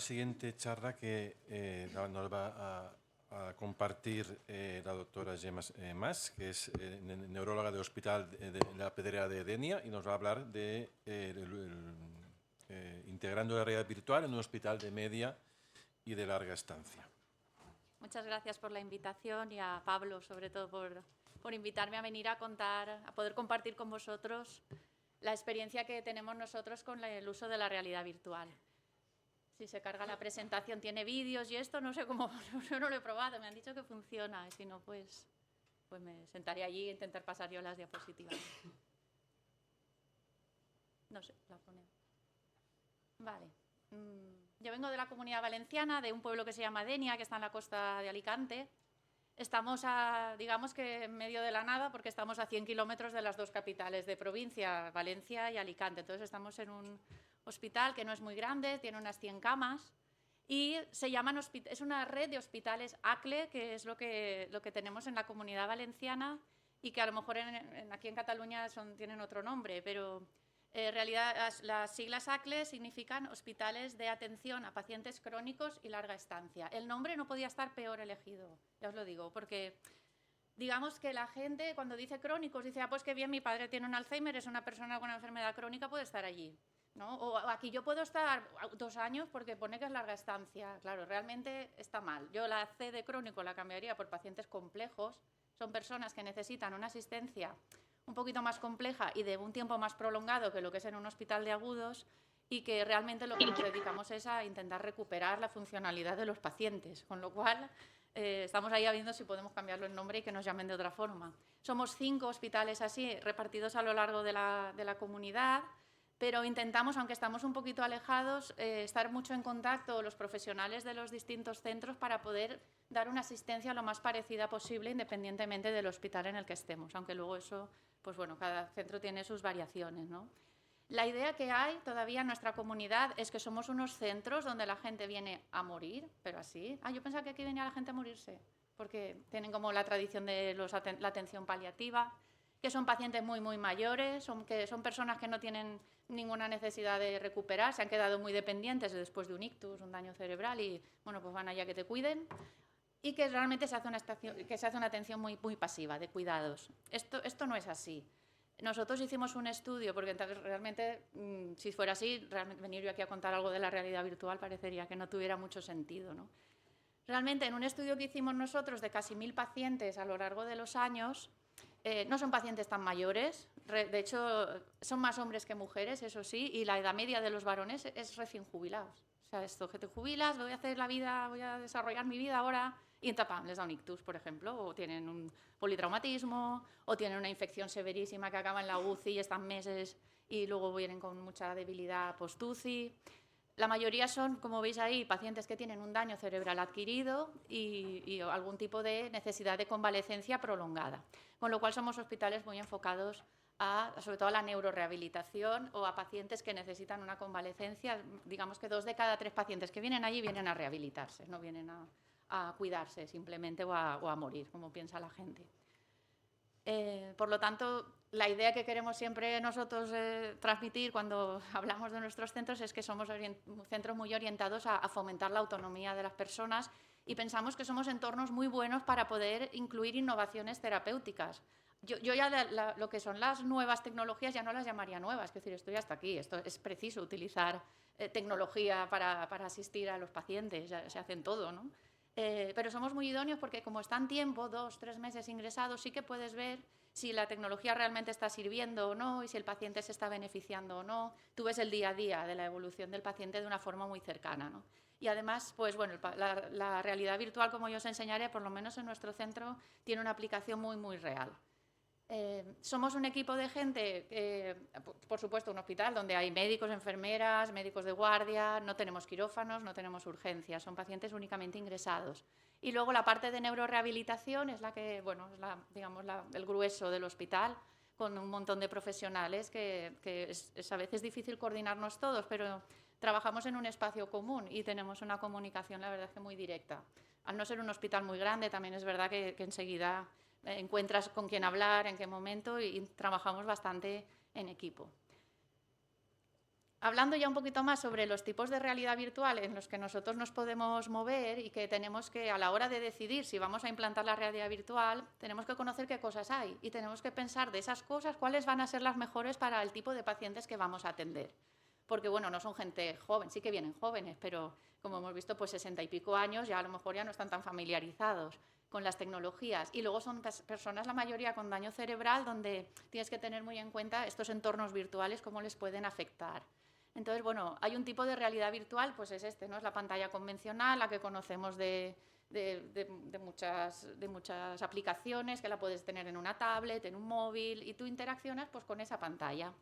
siguiente charla que nos va a compartir la doctora Gemma Mas, que es neuróloga del Hospital de la Pedrera de Denia, y nos va a hablar de integrando la realidad virtual en un hospital de media y de larga estancia. Muchas gracias por la invitación y a Pablo, sobre todo, por invitarme a venir a contar, a poder compartir con vosotros la experiencia que tenemos nosotros con el uso de la realidad virtual. Si se carga la presentación, tiene vídeos y esto, no sé cómo, yo no lo he probado, me han dicho que funciona, y si no, pues me sentaré allí e intentar pasar yo las diapositivas. No sé, la ponemos. Vale. Yo vengo de la Comunidad Valenciana, de un pueblo que se llama Denia, que está en la costa de Alicante. Estamos, digamos que en medio de la nada, porque estamos a 100 kilómetros de las dos capitales de provincia, Valencia y Alicante. Entonces estamos en un hospital que no es muy grande, tiene unas 100 camas y es una red de hospitales ACLE, que es lo que tenemos en la Comunidad Valenciana y que a lo mejor aquí en Cataluña tienen otro nombre, pero en realidad las siglas ACLE significan Hospitales de Atención a Pacientes Crónicos y Larga Estancia. El nombre no podía estar peor elegido, ya os lo digo, porque digamos que la gente cuando dice crónicos dice, pues qué bien, mi padre tiene un Alzheimer, es una persona con una enfermedad crónica, puede estar allí, ¿no? O aquí yo puedo estar 2 años porque pone que es larga estancia. Claro, realmente está mal. Yo la C de crónico la cambiaría por pacientes complejos. Son personas que necesitan una asistencia un poquito más compleja y de un tiempo más prolongado que lo que es en un hospital de agudos, y que realmente lo que nos dedicamos es a intentar recuperar la funcionalidad de los pacientes, con lo cual estamos ahí viendo si podemos cambiarlo el nombre y que nos llamen de otra forma. Somos 5 hospitales así, repartidos a lo largo de la comunidad, pero intentamos, aunque estamos un poquito alejados, estar mucho en contacto los profesionales de los distintos centros para poder dar una asistencia lo más parecida posible independientemente del hospital en el que estemos, aunque luego eso, pues bueno, cada centro tiene sus variaciones, ¿no? La idea que hay todavía en nuestra comunidad es que somos unos centros donde la gente viene a morir, pero así. Yo pensaba que aquí venía la gente a morirse, porque tienen como la tradición de la atención paliativa, que son pacientes muy, muy mayores, que son personas que no tienen ninguna necesidad de recuperar, se han quedado muy dependientes después de un ictus, un daño cerebral, y bueno, pues van allá que te cuiden, y que realmente se hace una atención muy, muy pasiva, de cuidados. Esto no es así. Nosotros hicimos un estudio, porque realmente, si fuera así, venir yo aquí a contar algo de la realidad virtual parecería que no tuviera mucho sentido, ¿no? Realmente, en un estudio que hicimos nosotros de casi 1000 pacientes a lo largo de los años, no son pacientes tan mayores, de hecho, son más hombres que mujeres, eso sí, y la edad media de los varones es recién jubilados. O sea, esto que te jubilas, voy a desarrollar mi vida ahora, y ¡pam!, les da un ictus, por ejemplo, o tienen un politraumatismo, o tienen una infección severísima que acaba en la UCI y están meses y luego vienen con mucha debilidad post-UCI. La mayoría son, como veis ahí, pacientes que tienen un daño cerebral adquirido y algún tipo de necesidad de convalecencia prolongada, con lo cual somos hospitales muy enfocados sobre todo a la neurorehabilitación o a pacientes que necesitan una convalecencia. Digamos que 2 de cada 3 pacientes que vienen allí vienen a rehabilitarse, no vienen a cuidarse simplemente o a morir, como piensa la gente. Por lo tanto, la idea que queremos siempre nosotros transmitir cuando hablamos de nuestros centros es que somos centros muy orientados a fomentar la autonomía de las personas, y pensamos que somos entornos muy buenos para poder incluir innovaciones terapéuticas. Yo ya lo que son las nuevas tecnologías ya no las llamaría nuevas, es decir, esto ya está aquí, esto es preciso utilizar tecnología para asistir a los pacientes, ya se hace en todo, ¿no? Pero somos muy idóneos porque como están tiempo, 2, 3 meses ingresados, sí que puedes ver si la tecnología realmente está sirviendo o no y si el paciente se está beneficiando o no. Tú ves el día a día de la evolución del paciente de una forma muy cercana, ¿no? Y además, pues bueno, la realidad virtual, como yo os enseñaré, por lo menos en nuestro centro, tiene una aplicación muy, muy real. Somos un equipo de gente, por supuesto, un hospital donde hay médicos, enfermeras, médicos de guardia, no tenemos quirófanos, no tenemos urgencias, son pacientes únicamente ingresados. Y luego la parte de neurorehabilitación es la que, bueno, es el grueso del hospital, con un montón de profesionales que es a veces difícil coordinarnos todos, pero trabajamos en un espacio común y tenemos una comunicación, la verdad, es que muy directa. Al no ser un hospital muy grande, también es verdad que enseguida encuentras con quién hablar, en qué momento, y trabajamos bastante en equipo. hablando ya un poquito más sobre los tipos de realidad virtual en los que nosotros nos podemos mover y que tenemos que, a la hora de decidir si vamos a implantar la realidad virtual, tenemos que conocer qué cosas hay y tenemos que pensar de esas cosas cuáles van a ser las mejores para el tipo de pacientes que vamos a atender. Porque, bueno, no son gente joven, sí que vienen jóvenes, pero como hemos visto, pues 60 y pico años ya a lo mejor ya no están tan familiarizados con las tecnologías. Y luego son personas, la mayoría, con daño cerebral, donde tienes que tener muy en cuenta estos entornos virtuales, cómo les pueden afectar. Entonces, bueno, hay un tipo de realidad virtual, pues es este, ¿no? Es la pantalla convencional, la que conocemos de muchas aplicaciones, que la puedes tener en una tablet, en un móvil, y tú interaccionas pues con esa pantalla.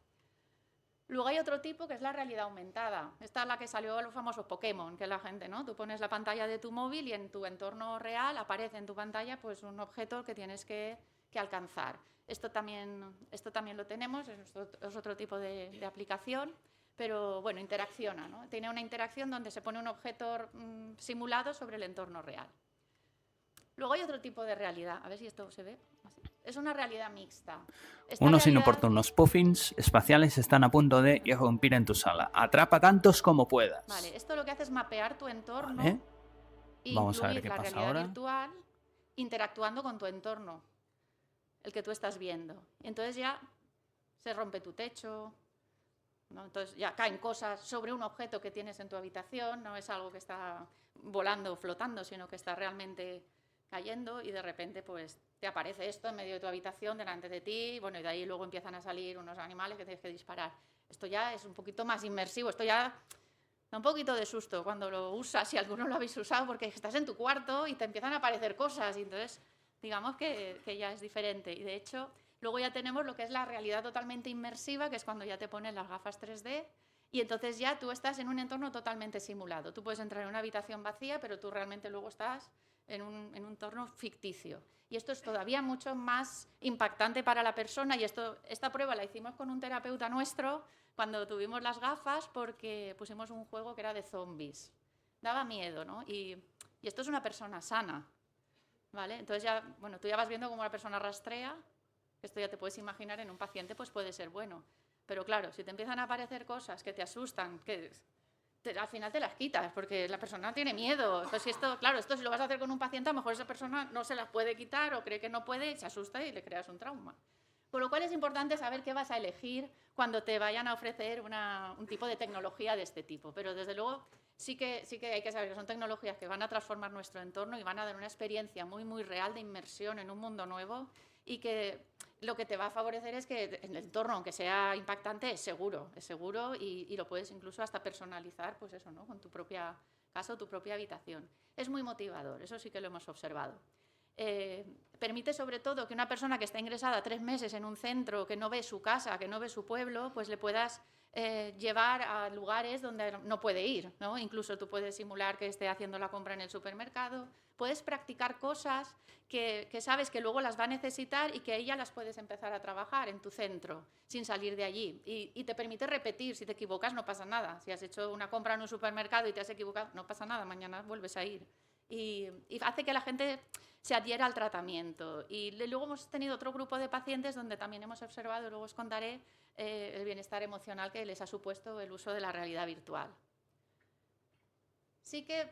Luego hay otro tipo que es la realidad aumentada. Esta es la que salió de los famosos Pokémon, que la gente, ¿no? Tú pones la pantalla de tu móvil y en tu entorno real aparece en tu pantalla pues un objeto que tienes que alcanzar. Esto también lo tenemos, es otro tipo de aplicación, pero bueno, interacciona, ¿no? Tiene una interacción donde se pone un objeto simulado sobre el entorno real. Luego hay otro tipo de realidad, a ver si esto se ve. Es una realidad mixta. Unos inoportunos puffins espaciales están a punto de irrumpir en tu sala. Atrapa tantos como puedas. Vale, esto lo que hace es mapear tu entorno, Vale. e Vamos a ver incluir qué la pasa realidad ahora. virtual interactuando con tu entorno, el que tú estás viendo. Entonces ya se rompe tu techo, ¿no? Entonces ya caen cosas sobre un objeto que tienes en tu habitación, no es algo que está volando o flotando, sino que está realmente cayendo y de repente pues te aparece esto en medio de tu habitación delante de ti, bueno, y de ahí luego empiezan a salir unos animales que tienes que disparar. Esto ya es un poquito más inmersivo, esto ya da un poquito de susto cuando lo usas, si alguno lo habéis usado, porque estás en tu cuarto y te empiezan a aparecer cosas y entonces digamos que ya es diferente. Y de hecho luego ya tenemos lo que es la realidad totalmente inmersiva, que es cuando ya te ponen las gafas 3D y entonces ya tú estás en un entorno totalmente simulado. Tú puedes entrar en una habitación vacía, pero tú realmente luego estás en un entorno ficticio. Y esto es todavía mucho más impactante para la persona y esta prueba la hicimos con un terapeuta nuestro cuando tuvimos las gafas porque pusimos un juego que era de zombies. Daba miedo, ¿no? Y esto es una persona sana, ¿vale? Entonces ya, bueno, tú ya vas viendo cómo la persona rastrea, esto ya te puedes imaginar en un paciente, pues puede ser bueno. Pero claro, si te empiezan a aparecer cosas que te asustan, que al final te las quitas, porque la persona tiene miedo. Entonces, esto si lo vas a hacer con un paciente, a lo mejor esa persona no se las puede quitar o cree que no puede, se asusta y le creas un trauma. Con lo cual es importante saber qué vas a elegir cuando te vayan a ofrecer un tipo de tecnología de este tipo. Pero desde luego sí que hay que saber que son tecnologías que van a transformar nuestro entorno y van a dar una experiencia muy, muy real de inmersión en un mundo nuevo y que lo que te va a favorecer es que en el entorno, aunque sea impactante, es seguro y lo puedes incluso hasta personalizar, pues eso, ¿no? Con tu propia casa o tu propia habitación. Es muy motivador, eso sí que lo hemos observado. Permite sobre todo que una persona que está ingresada 3 meses en un centro, que no ve su casa, que no ve su pueblo, pues le puedas llevar a lugares donde no puede ir, ¿no? Incluso tú puedes simular que esté haciendo la compra en el supermercado, puedes practicar cosas que sabes que luego las va a necesitar y que ahí ya las puedes empezar a trabajar en tu centro sin salir de allí y te permite repetir, si te equivocas no pasa nada, si has hecho una compra en un supermercado y te has equivocado no pasa nada, mañana vuelves a ir y hace que la gente se adhiera al tratamiento. Y luego hemos tenido otro grupo de pacientes donde también hemos observado, y luego os contaré, el bienestar emocional que les ha supuesto el uso de la realidad virtual. Sí que,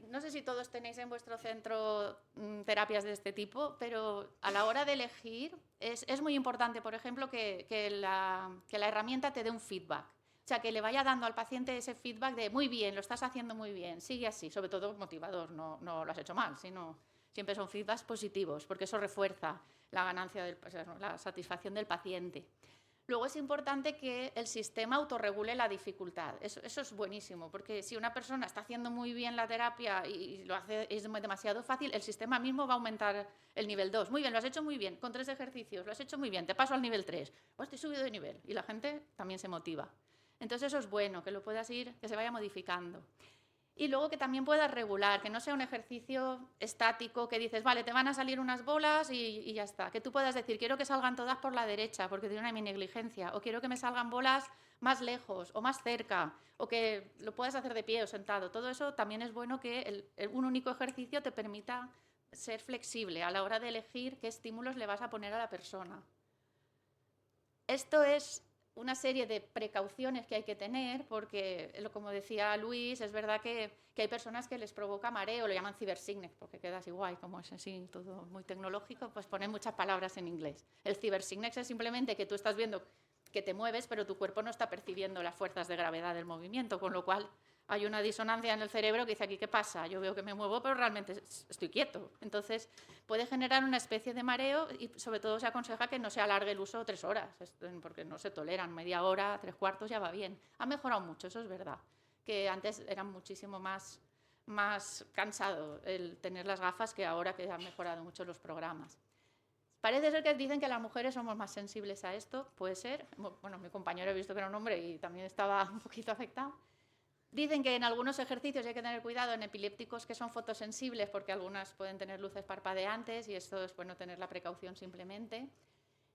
no sé si todos tenéis en vuestro centro terapias de este tipo, pero a la hora de elegir es muy importante, por ejemplo, que la herramienta te dé un feedback. O sea, que le vaya dando al paciente ese feedback de muy bien, lo estás haciendo muy bien, sigue así, sobre todo motivador, no lo has hecho mal, sino siempre son feedbacks positivos, porque eso refuerza la ganancia, la satisfacción del paciente. Luego es importante que el sistema autorregule la dificultad. Eso es buenísimo, porque si una persona está haciendo muy bien la terapia y lo hace es demasiado fácil, el sistema mismo va a aumentar el nivel 2. Muy bien, lo has hecho muy bien, con 3 ejercicios, lo has hecho muy bien, te paso al nivel 3. Pues te he subido de nivel y la gente también se motiva. Entonces eso es bueno, que lo puedas ir, que se vaya modificando. Y luego que también puedas regular, que no sea un ejercicio estático, que dices, vale, te van a salir unas bolas y ya está. Que tú puedas decir, quiero que salgan todas por la derecha, porque tiene una negligencia, o quiero que me salgan bolas más lejos o más cerca, o que lo puedas hacer de pie o sentado. Todo eso también es bueno que un único ejercicio te permita ser flexible a la hora de elegir qué estímulos le vas a poner a la persona. Esto es una serie de precauciones que hay que tener, porque, como decía Luis, es verdad que hay personas que les provoca mareo, lo llaman cibersignet, porque queda así guay, como es así todo muy tecnológico, pues ponen muchas palabras en inglés. El cibersignet es simplemente que tú estás viendo que te mueves, pero tu cuerpo no está percibiendo las fuerzas de gravedad del movimiento, con lo cual hay una disonancia en el cerebro que dice aquí, ¿qué pasa? Yo veo que me muevo, pero realmente estoy quieto. Entonces, puede generar una especie de mareo y sobre todo se aconseja que no se alargue el uso 3 horas, porque no se toleran. Media hora, 3/4 ya va bien. Ha mejorado mucho, eso es verdad, que antes era muchísimo más cansado el tener las gafas que ahora que han mejorado mucho los programas. Parece ser que dicen que las mujeres somos más sensibles a esto, puede ser. Bueno, mi compañero he visto que era un hombre y también estaba un poquito afectado. Dicen que en algunos ejercicios hay que tener cuidado en epilépticos que son fotosensibles porque algunas pueden tener luces parpadeantes y esto es bueno tener la precaución simplemente.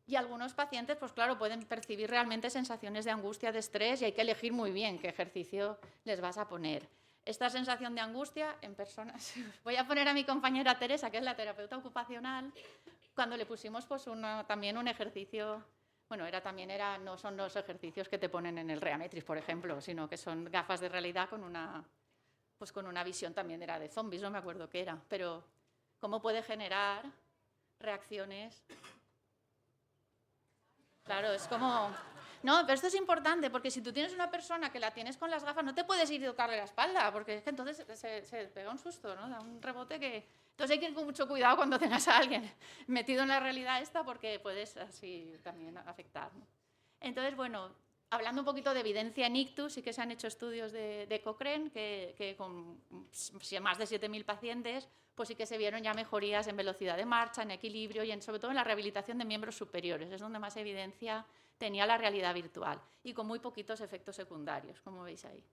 Y algunos pacientes, pues claro, pueden percibir realmente sensaciones de angustia, de estrés y hay que elegir muy bien qué ejercicio les vas a poner. Esta sensación de angustia en personas... Voy a poner a mi compañera Teresa, que es la terapeuta ocupacional, cuando le pusimos pues también un ejercicio... Bueno, no son los ejercicios que te ponen en el Reametrix, por ejemplo, sino que son gafas de realidad con una visión también era de zombies, no me acuerdo qué era, pero cómo puede generar reacciones. Claro, es como... No, pero esto es importante, porque si tú tienes una persona que la tienes con las gafas, no te puedes ir y tocarle la espalda, porque es que entonces se pega un susto, ¿no? Da un rebote que... Entonces hay que ir con mucho cuidado cuando tengas a alguien metido en la realidad esta, porque puedes así también afectar, ¿no? Entonces, bueno, hablando un poquito de evidencia en ictus, sí que se han hecho estudios de Cochrane, que con más de 7.000 pacientes, pues sí que se vieron ya mejorías en velocidad de marcha, en equilibrio y sobre todo en la rehabilitación de miembros superiores. Es donde más evidencia tenía la realidad virtual y con muy poquitos efectos secundarios, como veis ahí.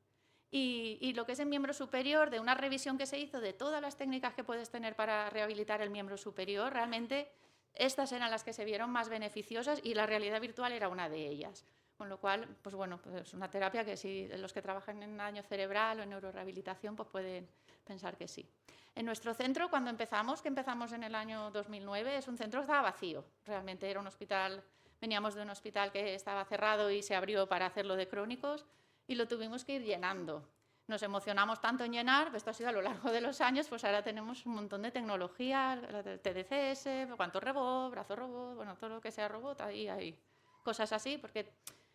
Y lo que es el miembro superior, de una revisión que se hizo de todas las técnicas que puedes tener para rehabilitar el miembro superior, realmente estas eran las que se vieron más beneficiosas y la realidad virtual era una de ellas. Con lo cual, pues bueno, pues una terapia que si los que trabajan en daño cerebral o en neurorehabilitación pues pueden pensar que sí. En nuestro centro, cuando empezamos, que empezamos en el año 2009, es un centro que estaba vacío. Realmente era un hospital, veníamos de un hospital que estaba cerrado y se abrió para hacerlo de crónicos y lo tuvimos que ir llenando. Nos emocionamos tanto en llenar, esto ha sido a lo largo de los años, pues ahora tenemos un montón de tecnología, TDCS, cuanto robot, brazo robot, bueno, todo lo que sea robot, ahí hay cosas así, porque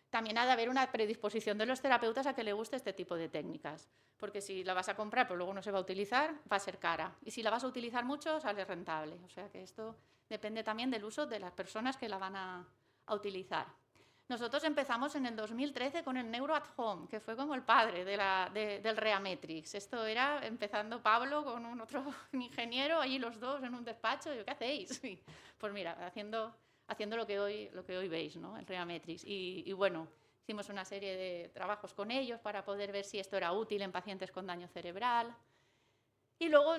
también ha de haber una predisposición de los terapeutas a que le guste este tipo de técnicas, porque si la vas a comprar pero luego no se va a utilizar, va a ser cara, y si la vas a utilizar mucho, sale rentable. O sea que esto depende también del uso de las personas que la van a utilizar. Nosotros empezamos en el 2013 con el Neuro at Home, que fue como el padre del Reametrix. Esto era empezando Pablo con un otro ingeniero, allí los dos en un despacho. ¿Qué hacéis? Pues mira, haciendo lo que hoy veis, ¿no? El Reametrix. Y bueno, hicimos una serie de trabajos con ellos para poder ver si esto era útil en pacientes con daño cerebral. Y luego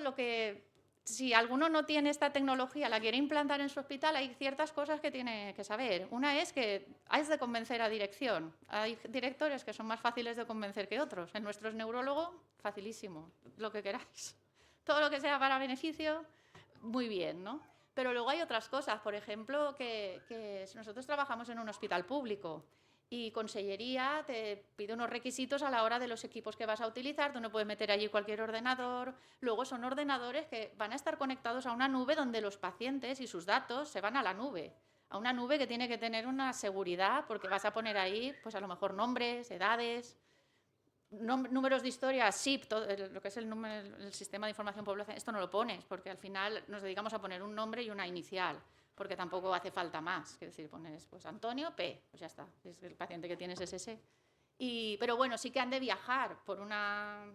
si alguno no tiene esta tecnología, la quiere implantar en su hospital, hay ciertas cosas que tiene que saber. Una es que hay de convencer a dirección. Hay directores que son más fáciles de convencer que otros. El nuestro es neurólogo, facilísimo, lo que queráis. Todo lo que sea para beneficio, muy bien, ¿no? Pero luego hay otras cosas, por ejemplo, que nosotros trabajamos en un hospital público y Consellería te pide unos requisitos a la hora de los equipos que vas a utilizar. Tú no puedes meter allí cualquier ordenador. Luego son ordenadores que van a estar conectados a una nube donde los pacientes y sus datos se van a la nube. A una nube que tiene que tener una seguridad porque vas a poner ahí, pues a lo mejor nombres, edades, números de historia, SIP, todo lo que es el sistema de información poblacional. Esto no lo pones porque al final nos dedicamos a poner un nombre y una inicial, porque tampoco hace falta más. Es decir, pones pues Antonio P, pues ya está, es el paciente que tienes es ese. Pero bueno, sí que han de viajar por una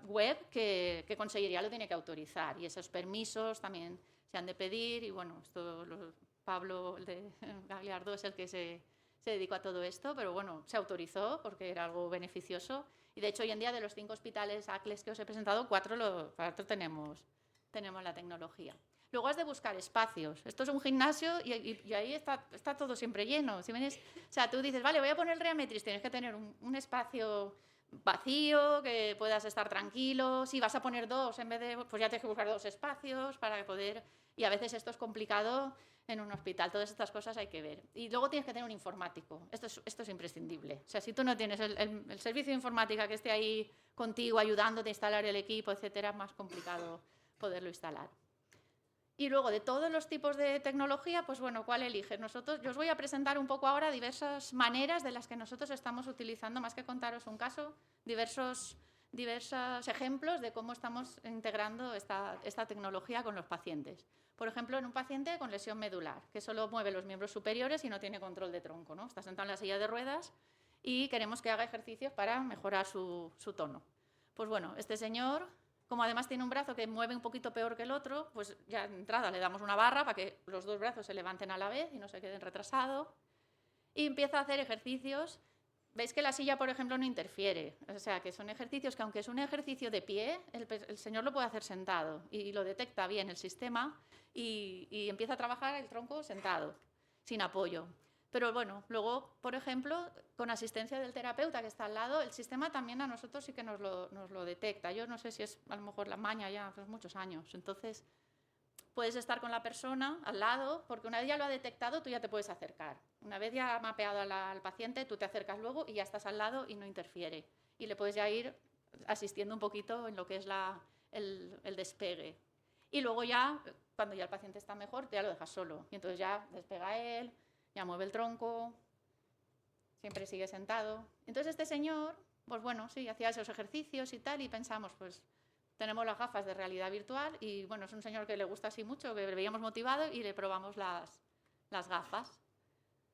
web que Consellería lo tiene que autorizar y esos permisos también se han de pedir y bueno, Pablo de Gagliardo es el que se dedicó a todo esto, pero bueno, se autorizó porque era algo beneficioso y de hecho hoy en día de los 5 hospitales ACLES que os he presentado, 4 tenemos la tecnología. Luego has de buscar espacios. Esto es un gimnasio y ahí está todo siempre lleno. Si vienes, o sea, tú dices, vale, voy a poner el Reametrix, tienes que tener un espacio vacío, que puedas estar tranquilo. Si vas a poner 2 en vez de, pues ya tienes que buscar 2 espacios para poder, y a veces esto es complicado en un hospital. Todas estas cosas hay que ver. Y luego tienes que tener un informático. Esto es imprescindible. O sea, si tú no tienes el servicio de informática que esté ahí contigo, ayudándote a instalar el equipo, etcétera, es más complicado poderlo instalar. Y luego, de todos los tipos de tecnología, pues bueno, ¿cuál eliges? Yo os voy a presentar un poco ahora diversas maneras de las que nosotros estamos utilizando, más que contaros un caso, diversos ejemplos de cómo estamos integrando esta tecnología con los pacientes. Por ejemplo, en un paciente con lesión medular, que solo mueve los miembros superiores y no tiene control de tronco, ¿no? Está sentado en la silla de ruedas y queremos que haga ejercicios para mejorar su tono. Pues bueno, este señor, como además tiene un brazo que mueve un poquito peor que el otro, pues ya de entrada le damos una barra para que los 2 brazos se levanten a la vez y no se queden retrasados. Y empieza a hacer ejercicios. Veis que la silla, por ejemplo, no interfiere. O sea, que son ejercicios que, aunque es un ejercicio de pie, el señor lo puede hacer sentado y lo detecta bien el sistema y empieza a trabajar el tronco sentado, sin apoyo. Pero bueno, luego, por ejemplo, con asistencia del terapeuta que está al lado, el sistema también a nosotros sí que nos lo detecta. Yo no sé si es a lo mejor la maña ya, hace muchos años. Entonces, puedes estar con la persona al lado, porque una vez ya lo ha detectado, tú ya te puedes acercar. Una vez ya ha mapeado al paciente, tú te acercas luego y ya estás al lado y no interfiere. Y le puedes ya ir asistiendo un poquito en lo que es el despegue. Y luego ya, cuando ya el paciente está mejor, ya lo dejas solo. Y entonces ya despega él, ya mueve el tronco, siempre sigue sentado. Entonces este señor, pues bueno, sí, hacía esos ejercicios y tal, y pensamos, pues tenemos las gafas de realidad virtual y bueno, es un señor que le gusta así mucho, que le veíamos motivado y le probamos las gafas.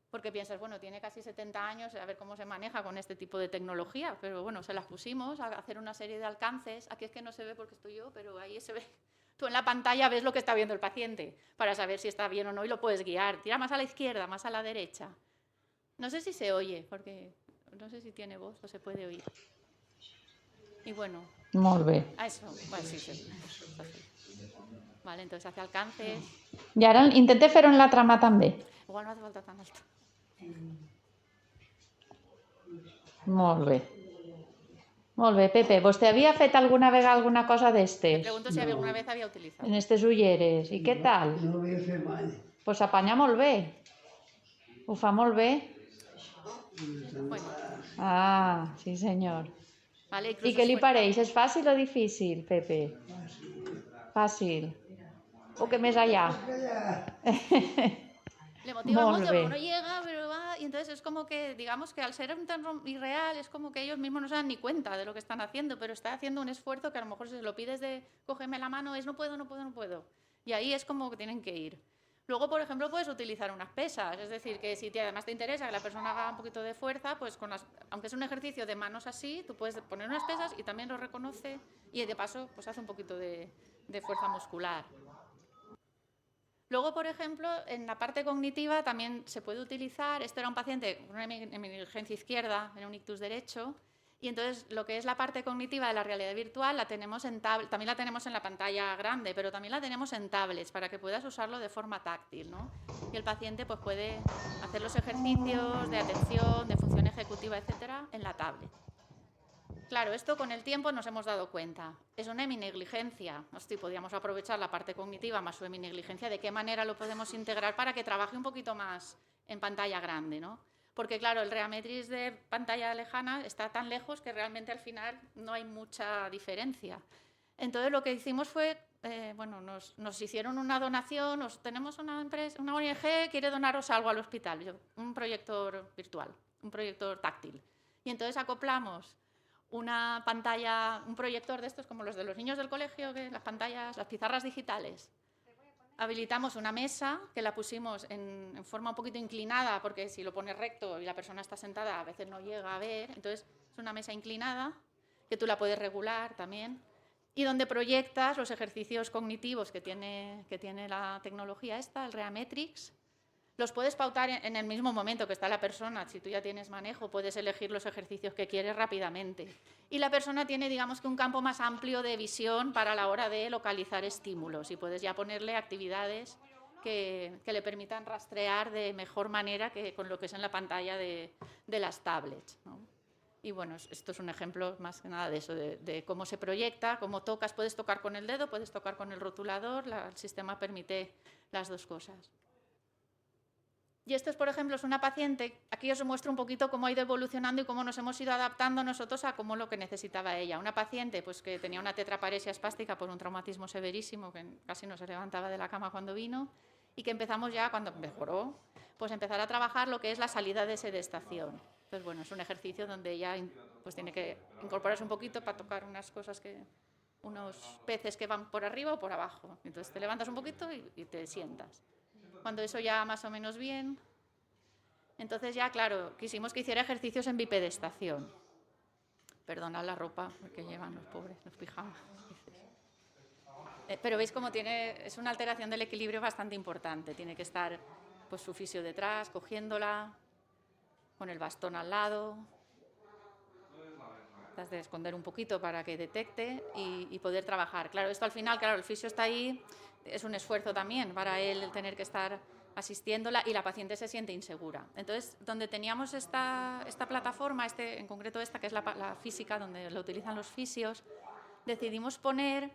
Porque piensas, bueno, tiene casi 70 años, a ver cómo se maneja con este tipo de tecnología, pero bueno, se las pusimos a hacer una serie de alcances. Aquí es que no se ve porque estoy yo, pero ahí se ve. Tú en la pantalla ves lo que está viendo el paciente para saber si está bien o no y lo puedes guiar. Tira más a la izquierda, más a la derecha. No sé si se oye, porque no sé si tiene voz o se puede oír. Y bueno. Molt bé. A eso, bueno, sí. Vale, entonces hace alcances. I ara intenta fer-ho en l'altra mà també. Igual no hace falta tan alto. Molt bé. Molt bé, Pepe. ¿Vostè havia fet alguna vegada alguna cosa Me d'estes? pregunto si alguna vez había utilizado. En estes ulleres. I què tal? No ho havia fet mai. Pues s'apanya molt bé. Ho fa molt bé. Bueno, Ah, sí senyor. vale, I incluso què li si- pareix? És fàcil o difícil, Pepe? Fàcil. O que més allà? Le motiva Molt mucho, bé. porque no llega, pero va. Y entonces es como que, digamos que al ser un tan irreal, es como que ellos mismos no se dan ni cuenta de lo que están haciendo, pero está haciendo un esfuerzo que a lo mejor si se lo pides de cógeme la mano, es no puedo. Y ahí es como que tienen que ir. Luego, por ejemplo, puedes utilizar unas pesas, es decir, que si además te interesa que la persona haga un poquito de fuerza, pues aunque es un ejercicio de manos así, tú puedes poner unas pesas y también lo reconoce y de paso pues hace un poquito de fuerza muscular. Luego, por ejemplo, en la parte cognitiva también se puede utilizar, esto era un paciente con una heminegligencia izquierda, era un ictus derecho, y entonces lo que es la parte cognitiva de la realidad virtual la tenemos en también la tenemos en la pantalla grande, pero también la tenemos en tablets para que puedas usarlo de forma táctil, ¿no? Y el paciente pues puede hacer los ejercicios de atención, de función ejecutiva, etcétera, en la tablet. Claro, esto con el tiempo nos hemos dado cuenta. Es una heminegligencia. Hostia, podríamos aprovechar la parte cognitiva más su heminegligencia. ¿De qué manera lo podemos integrar para que trabaje un poquito más en pantalla grande, ¿no? Porque, claro, el Reametrix de pantalla lejana está tan lejos que realmente al final no hay mucha diferencia. Entonces, lo que hicimos fue, bueno, nos hicieron una donación, tenemos una empresa, una ONG quiere donaros algo al hospital, un proyector virtual, un proyector táctil. Y entonces acoplamos una pantalla, un proyector de estos como los de los niños del colegio, que las pantallas, las pizarras digitales. Habilitamos una mesa que la pusimos en forma un poquito inclinada, porque si lo pones recto y la persona está sentada a veces no llega a ver. Entonces es una mesa inclinada que tú la puedes regular también y donde proyectas los ejercicios cognitivos que tiene la tecnología esta, el Reametrix. Los puedes pautar en el mismo momento que está la persona. Si tú ya tienes manejo, puedes elegir los ejercicios que quieres rápidamente. Y la persona tiene, digamos, que un campo más amplio de visión para la hora de localizar estímulos. Y puedes ya ponerle actividades que le permitan rastrear de mejor manera que con lo que es en la pantalla de las tablets, ¿no? Y bueno, esto es un ejemplo más que nada de eso, de cómo se proyecta, cómo tocas, puedes tocar con el dedo, puedes tocar con el rotulador, el sistema permite las dos cosas. Y esto es, por ejemplo, es una paciente, aquí os muestro un poquito cómo ha ido evolucionando y cómo nos hemos ido adaptando nosotros a cómo lo que necesitaba ella. Una paciente pues, que tenía una tetraparesia espástica por un traumatismo severísimo, que casi no se levantaba de la cama cuando vino, y que empezamos ya, cuando mejoró, pues empezar a trabajar lo que es la salida de sedestación. Entonces, bueno, es un ejercicio donde ella pues, tiene que incorporarse un poquito para tocar unas cosas unos peces que van por arriba o por abajo. Entonces te levantas un poquito y te sientas. Cuando eso ya más o menos bien, entonces ya, claro, quisimos que hiciera ejercicios en bipedestación. Perdonad la ropa que llevan los pobres, los pijamas. Pero veis cómo es una alteración del equilibrio bastante importante. Tiene que estar pues, su fisio detrás, cogiéndola, con el bastón al lado. Has de esconder un poquito para que detecte y poder trabajar. Claro, esto al final, claro, el fisio está ahí, es un esfuerzo también para él el tener que estar asistiéndola y la paciente se siente insegura. Entonces, donde teníamos esta plataforma, en concreto esta, que es la física, donde lo utilizan los fisios, decidimos poner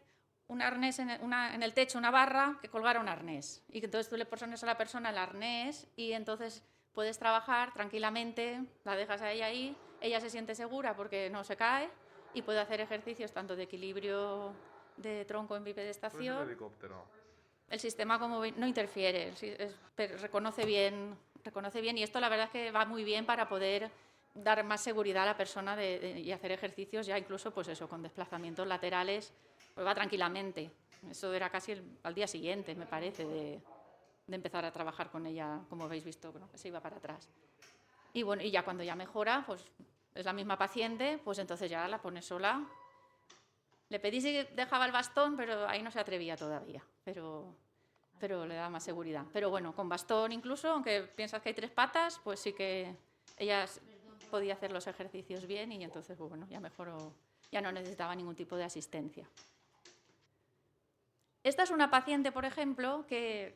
un arnés en el techo, una barra que colgara un arnés. Y entonces tú le pones a la persona el arnés y entonces puedes trabajar tranquilamente, la dejas a ella ahí, ella se siente segura porque no se cae y puede hacer ejercicios tanto de equilibrio de tronco en bipedestación. ¿Puede ser helicóptero? El sistema como no interfiere, reconoce bien y esto la verdad es que va muy bien para poder dar más seguridad a la persona y hacer ejercicios ya incluso pues eso, con desplazamientos laterales, pues va tranquilamente. Eso era casi al día siguiente, me parece, de empezar a trabajar con ella, como habéis visto, ¿no? Que se iba para atrás. Y bueno, y ya cuando ya mejora, pues es la misma paciente, pues entonces ya la pone sola. Le pedí si dejaba el bastón, pero ahí no se atrevía todavía, pero le da más seguridad. Pero bueno, con bastón incluso, aunque piensas que hay 3 patas, pues sí que ella podía hacer los ejercicios bien y entonces, bueno, ya mejoró, ya no necesitaba ningún tipo de asistencia. Esta es una paciente, por ejemplo, que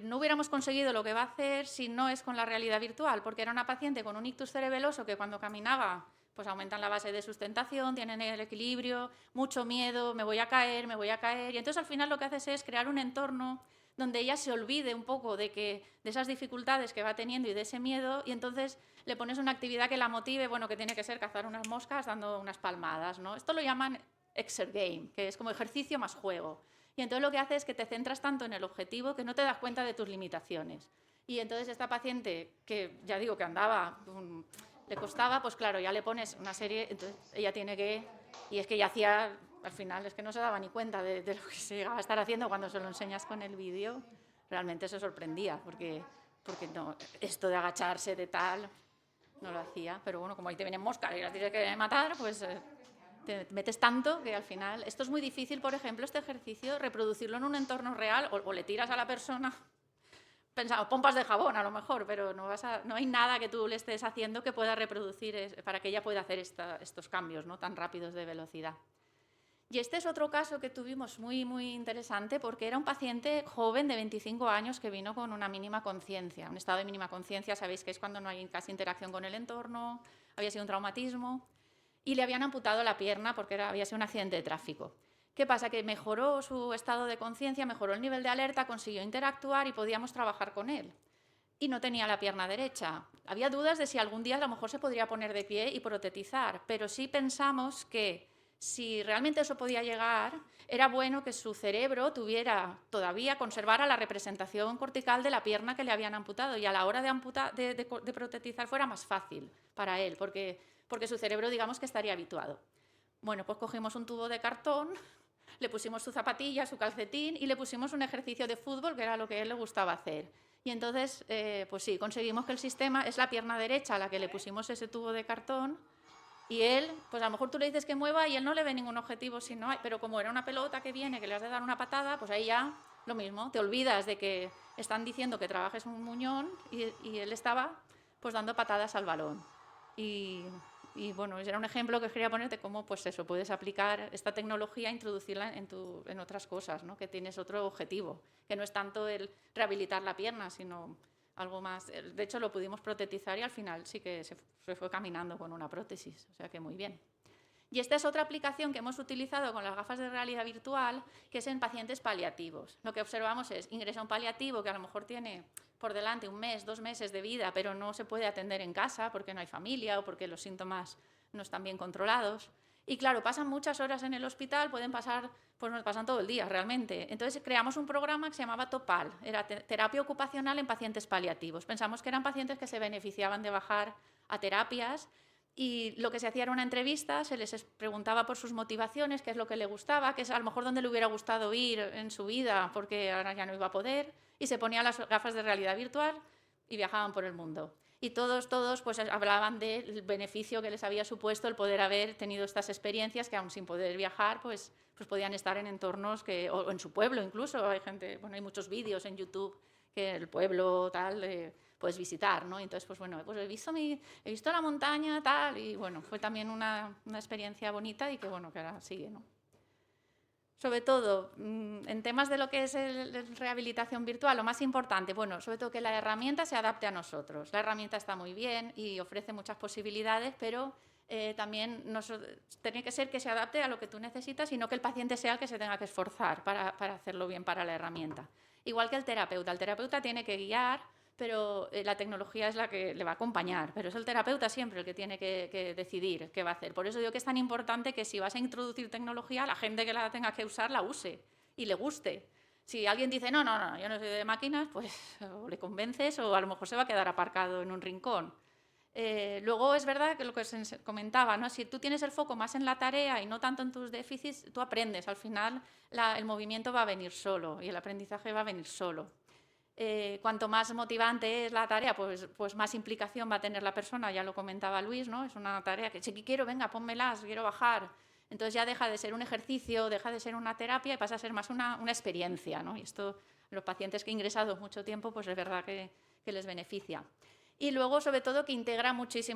no hubiéramos conseguido lo que va a hacer si no es con la realidad virtual, porque era una paciente con un ictus cerebeloso que cuando caminaba pues aumentan la base de sustentación, tienen el equilibrio, mucho miedo, me voy a caer, y entonces al final lo que haces es crear un entorno donde ella se olvide un poco de esas dificultades que va teniendo y de ese miedo, y entonces le pones una actividad que la motive, bueno, que tiene que ser cazar unas moscas dando unas palmadas, ¿no? Esto lo llaman exergame, que es como ejercicio más juego. Y entonces lo que hace es que te centras tanto en el objetivo que no te das cuenta de tus limitaciones. Y entonces esta paciente, que ya digo que andaba, le costaba, pues claro, ya le pones una serie, entonces ella tiene que... Y es que ella hacía, al final es que no se daba ni cuenta de lo que se llegaba a estar haciendo cuando se lo enseñas con el vídeo. Realmente se sorprendía, porque no, esto de agacharse, de tal, no lo hacía. Pero bueno, como ahí te vienen moscas y las tienes que matar, pues... te metes tanto que al final... Esto es muy difícil, por ejemplo, este ejercicio, reproducirlo en un entorno real o le tiras a la persona, pensamos, pompas de jabón a lo mejor, pero no hay nada que tú le estés haciendo que pueda reproducir para que ella pueda hacer estos cambios, ¿no? Tan rápidos de velocidad. Y este es otro caso que tuvimos muy, muy interesante porque era un paciente joven de 25 años que vino con una mínima conciencia. Un estado de mínima conciencia, sabéis que es cuando no hay casi interacción con el entorno, había sido un traumatismo. Y le habían amputado la pierna porque había sido un accidente de tráfico. ¿Qué pasa? Que mejoró su estado de conciencia, mejoró el nivel de alerta, consiguió interactuar y podíamos trabajar con él. Y no tenía la pierna derecha. Había dudas de si algún día a lo mejor se podría poner de pie y protetizar, pero sí pensamos que si realmente eso podía llegar, era bueno que su cerebro conservara la representación cortical de la pierna que le habían amputado y a la hora de protetizar fuera más fácil para él, porque su cerebro, digamos, que estaría habituado. Bueno, pues cogimos un tubo de cartón, le pusimos su zapatilla, su calcetín y le pusimos un ejercicio de fútbol, que era lo que a él le gustaba hacer. Y entonces, pues sí, conseguimos que el sistema es la pierna derecha a la que le pusimos ese tubo de cartón y él, pues a lo mejor tú le dices que mueva y él no le ve ningún objetivo, pero como era una pelota que viene, que le has de dar una patada, pues ahí ya lo mismo, te olvidas de que están diciendo que trabajes un muñón y él estaba pues dando patadas al balón. Y bueno, era un ejemplo que quería ponerte cómo pues eso, puedes aplicar esta tecnología e introducirla en otras cosas, ¿no? Que tienes otro objetivo, que no es tanto el rehabilitar la pierna, sino algo más. De hecho, lo pudimos protetizar y al final sí que se fue caminando con una prótesis, o sea que muy bien. Y esta es otra aplicación que hemos utilizado con las gafas de realidad virtual, que es en pacientes paliativos. Lo que observamos es, ingresa un paliativo que a lo mejor tiene por delante 1 mes, 2 meses de vida, pero no se puede atender en casa porque no hay familia o porque los síntomas no están bien controlados. Y claro, pasan muchas horas en el hospital, pueden pasar, pues nos pasan todo el día realmente. Entonces creamos un programa que se llamaba TOPAL, era terapia ocupacional en pacientes paliativos. Pensamos que eran pacientes que se beneficiaban de bajar a terapias y lo que se hacía era una entrevista, se les preguntaba por sus motivaciones, qué es lo que le gustaba, qué es a lo mejor dónde le hubiera gustado ir en su vida porque ahora ya no iba a poder, y se ponían las gafas de realidad virtual y viajaban por el mundo. Y todos pues hablaban del beneficio que les había supuesto el poder haber tenido estas experiencias que aún sin poder viajar pues podían estar en entornos o en su pueblo incluso. Hay gente, bueno, hay muchos vídeos en YouTube que el pueblo tal puedes visitar, ¿no? Entonces, pues bueno, pues he visto la montaña tal y bueno, fue también una experiencia bonita y que bueno, que ahora sigue, ¿no? Sobre todo, en temas de lo que es la rehabilitación virtual, lo más importante, bueno, sobre todo que la herramienta se adapte a nosotros. La herramienta está muy bien y ofrece muchas posibilidades, pero también tiene que ser que se adapte a lo que tú necesitas y no que el paciente sea el que se tenga que esforzar para hacerlo bien para la herramienta. Igual que el terapeuta tiene que guiar, pero la tecnología es la que le va a acompañar, pero es el terapeuta siempre el que tiene que decidir qué va a hacer. Por eso digo que es tan importante que si vas a introducir tecnología, la gente que la tenga que usar la use y le guste. Si alguien dice, no, yo no soy de máquinas, pues o le convences o a lo mejor se va a quedar aparcado en un rincón. Luego es verdad que lo que se comentaba, ¿no? Si tú tienes el foco más en la tarea y no tanto en tus déficits, tú aprendes. Al final el movimiento va a venir solo y el aprendizaje va a venir solo. Cuanto más motivante es la tarea, pues más implicación va a tener la persona, ya lo comentaba Luis, ¿no? Es una tarea que, si quiero, venga, pónmelas, quiero bajar. Entonces ya deja de ser un ejercicio, deja de ser una terapia y pasa a ser más una experiencia, ¿no? Y esto, los pacientes que he ingresado mucho tiempo, pues es verdad que les beneficia. Y luego, sobre todo, que integra muchos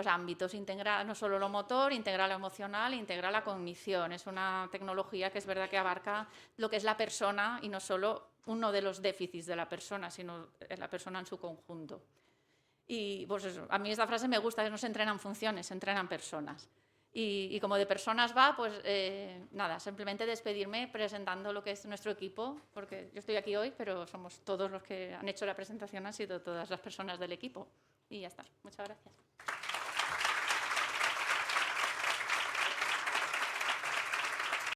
ámbitos, integra no solo lo motor, integra lo emocional, integra la cognición. Es una tecnología que es verdad que abarca lo que es la persona y no solo uno de los déficits de la persona, sino la persona en su conjunto. Y pues eso, a mí esta frase me gusta, que no se entrenan funciones, se entrenan personas. Y como de personas va, pues nada, simplemente despedirme presentando lo que es nuestro equipo, porque yo estoy aquí hoy, pero somos todos los que han hecho la presentación, han sido todas las personas del equipo. Y ya está. Muchas gracias.